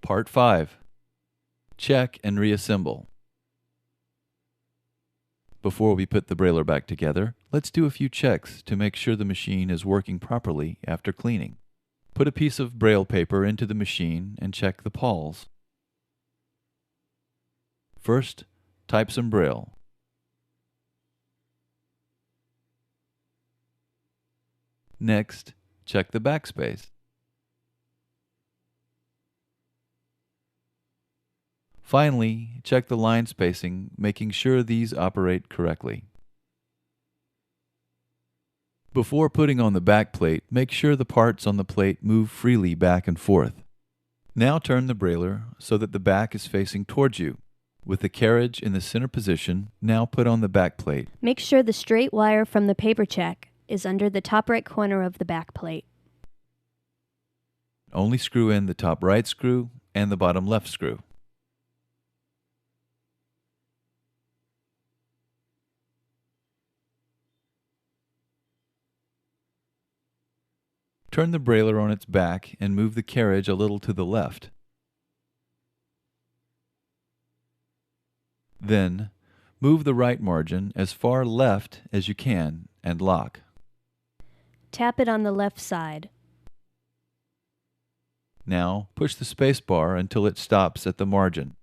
Part 5. Check and reassemble. Before we put the brailler back together, let's do a few checks to make sure the machine is working properly after cleaning. Put a piece of braille paper into the machine and check the pawls. First, type some braille. Next, check the backspace. Finally, check the line spacing, making sure these operate correctly. Before putting on the backplate, make sure the parts on the plate move freely back and forth. Now turn the brailler so that the back is facing towards you. With the carriage in the center position, now put on the backplate. Make sure the straight wire from the paper check is under the top right corner of the backplate. Only screw in the top right screw and the bottom left screw. Turn the brailler on its back and move the carriage a little to the left. Then, move the right margin as far left as you can and lock. Tap it on the left side. Now, push the space bar until it stops at the margin.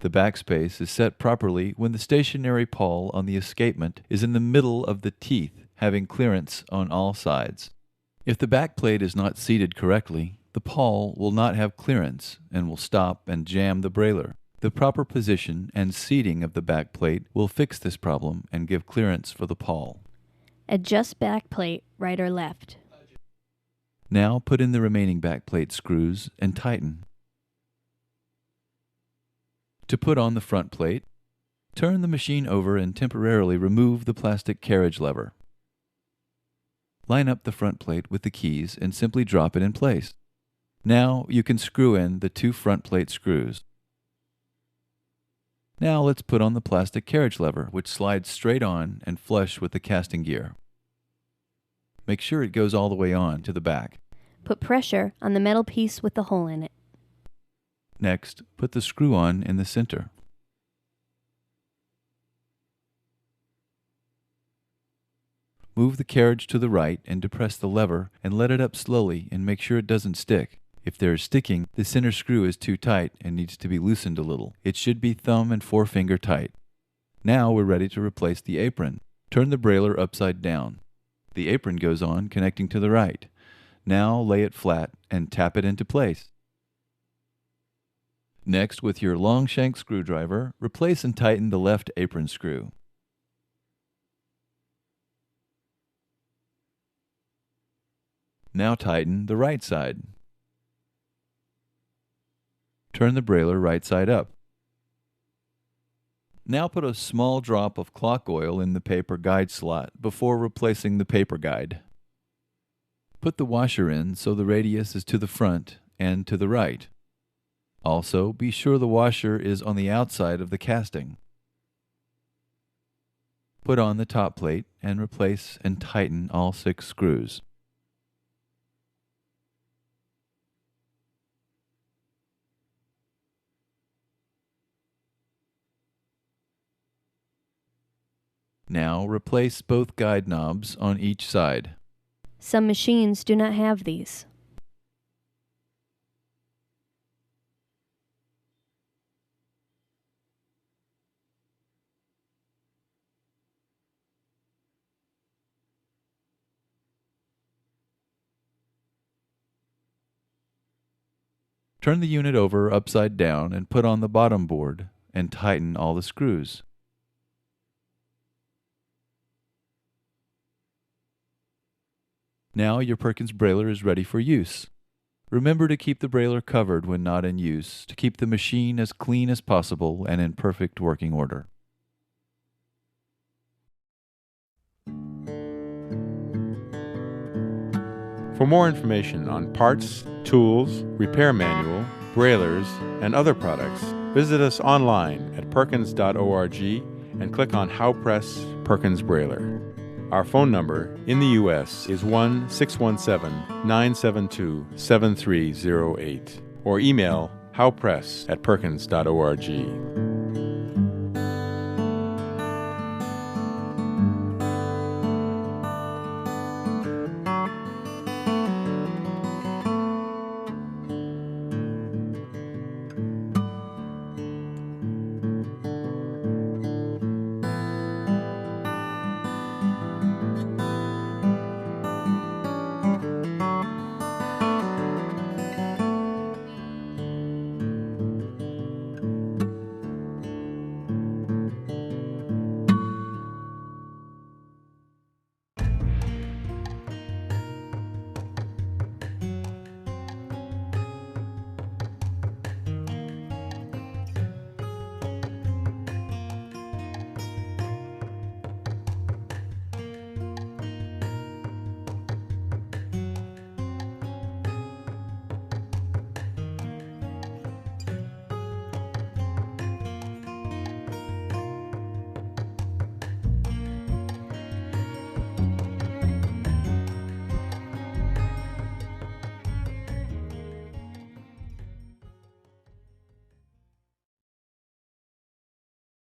The backspace is set properly when the stationary pawl on the escapement is in the middle of the teeth, having clearance on all sides. If the backplate is not seated correctly, the pawl will not have clearance and will stop and jam the brailler. The proper position and seating of the backplate will fix this problem and give clearance for the pawl. Adjust backplate right or left. Now put in the remaining backplate screws and tighten. To put on the front plate, turn the machine over and temporarily remove the plastic carriage lever. Line up the front plate with the keys and simply drop it in place. Now you can screw in the two front plate screws. Now let's put on the plastic carriage lever, which slides straight on and flush with the casting gear. Make sure it goes all the way on to the back. Put pressure on the metal piece with the hole in it. Next, put the screw on in the center. Move the carriage to the right and depress the lever and let it up slowly and make sure it doesn't stick. If there is sticking, the center screw is too tight and needs to be loosened a little. It should be thumb and forefinger tight. Now we're ready to replace the apron. Turn the brailler upside down. The apron goes on, connecting to the right. Now lay it flat and tap it into place. Next, with your long shank screwdriver, replace and tighten the left apron screw. Now tighten the right side. Turn the brailler right side up. Now put a small drop of clock oil in the paper guide slot before replacing the paper guide. Put the washer in so the radius is to the front and to the right. Also, be sure the washer is on the outside of the casting. Put on the top plate and replace and tighten all 6 screws. Now replace both guide knobs on each side. Some machines do not have these. Turn the unit over upside down and put on the bottom board and tighten all the screws. Now your Perkins brailler is ready for use. Remember to keep the brailler covered when not in use to keep the machine as clean as possible and in perfect working order. For more information on parts, tools, repair manual, brailers, and other products, visit us online at perkins.org and click on How Press Perkins Brailler. Our phone number in the U.S. is 1-617-972-7308. or email howpress@perkins.org.